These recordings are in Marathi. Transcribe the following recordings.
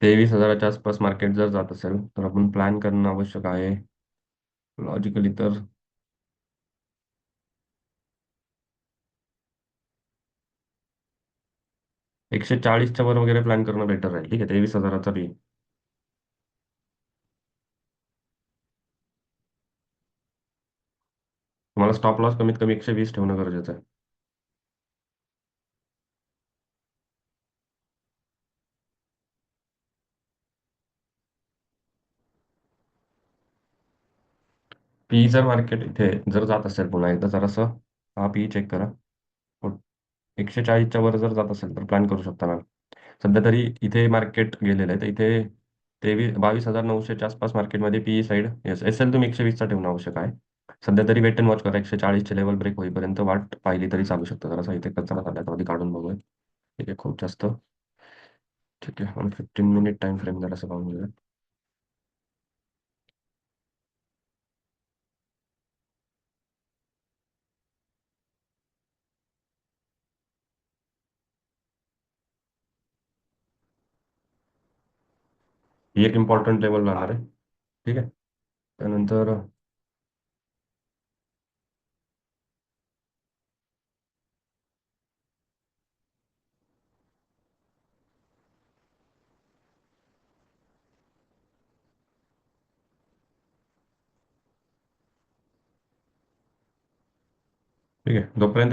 23,000च्या आसपास मार्केट जर जात असेल तर आपण प्लॅन करणं आवश्यक आहे. लॉजिकली तर 140च्या वर वगैरे प्लॅन करणं बेटर राहील. ठीक आहे, 23,000चा बी. तुम्हाला स्टॉप लॉस कमीत कमी 120 ठेवणं गरजेचं आहे. पी जर मार्केट इथे जर जात असेल, पुन्हा एकदा जरासं हा पी चेक करा. 140च्या वर जर जात असेल तर प्लॅन करू शकता मॅम. सध्या तरी इथे मार्केट गेलेलं आहे, तर इथे 22,900च्या आसपास मार्केटमध्ये P side yes S L तुम्ही 120चा ठेवणं आवश्यक आहे. सध्या तरी वेट अँड वॉच करा. 140चे लेवल ब्रेक होईपर्यंत वाट पाहिली तरी चालू शकतं. जरासा इथे कचरा झाला आधी काढून बघूया. ठीक आहे, खूप जास्त. ठीक आहे, 15 मिनिट टाइम फ्रेम जरासं पाहून घेऊया. ही एक इम्पॉर्टंट लेवल राहणार आहे. ठीक आहे, त्यानंतर ठीक आहे, जोपर्यंत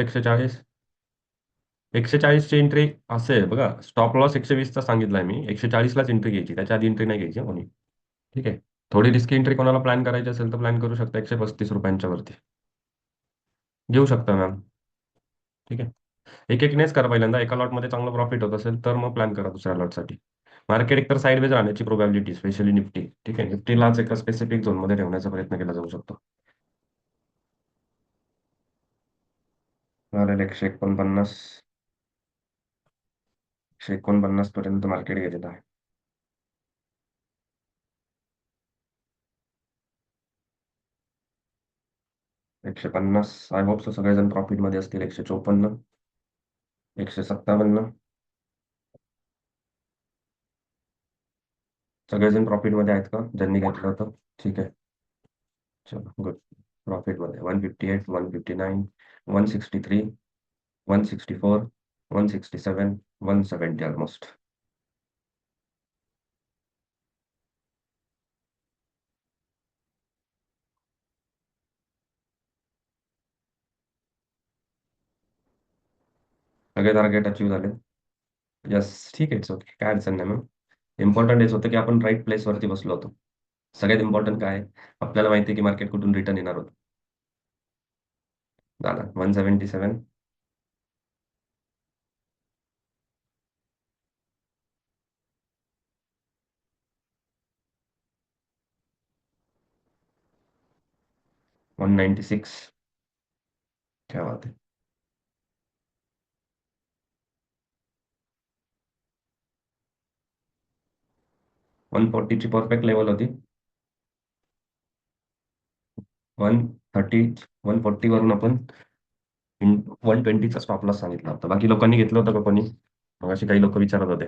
140ची एंट्री असेल बघा. स्टॉप लॉस 120चा सांगितलाय मी. 140लाच एंट्री घ्यायची, त्याच्या आधी एंट्री नाही घ्यायची कोणी. ठीक आहे, थोडी रिस्की एंट्री कोणाला प्लॅन करायची असेल तर प्लॅन करू शकता 135 रुपयांच्या वरती. घेऊ शकता मॅम. ठीक आहे, एक एकनेच करा. पहिल्यांदा एका लॉटमध्ये चांगलं प्रॉफिट होत असेल तर मग प्लॅन करा दुसऱ्या लॉटसाठी. मार्केट एकतर साईडवेज राहण्याची प्रोबॅबिलिटी, स्पेशली निफ्टी. ठीक आहे, निफ्टीलाच एका स्पेसिफिक झोनमध्ये ठेवण्याचा प्रयत्न केला जाऊ शकतो. चालेल, 149 पर्यंत मार्केट गेलेलं आहे. 150 आय होप सो सगळेजण प्रॉफिटमध्ये असतील. 154, 157, सगळेजण प्रॉफिटमध्ये आहेत का ज्यांनी घेतलं होतं? ठीक आहे, चलो गुड. प्रॉफिटमध्ये 158, 159, 163, 164, 167, 170 ऑलमोस्ट. सगळे टार्गेट अचीव झाले. यस, ठीक आहे, इट्स ओके, काय अडचण नाही मग. इम्पॉर्टंट हेच होतं की आपण राईट प्लेसवरती बसलो होतो. सगळ्यात इम्पॉर्टंट काय आहे, आपल्याला माहिती आहे की मार्केट कुठून रिटर्न येणार होतं. झालं 177, 196. क्या बात आहे. 140ची परफेक्ट लेवल होती. 130, 140 वरून आपण 120चा स्टॉप लॉस सांगितला होता. बाकी लोकांनी घेतलं होतं का कोणी? मग अशी काही लोक विचारत होते.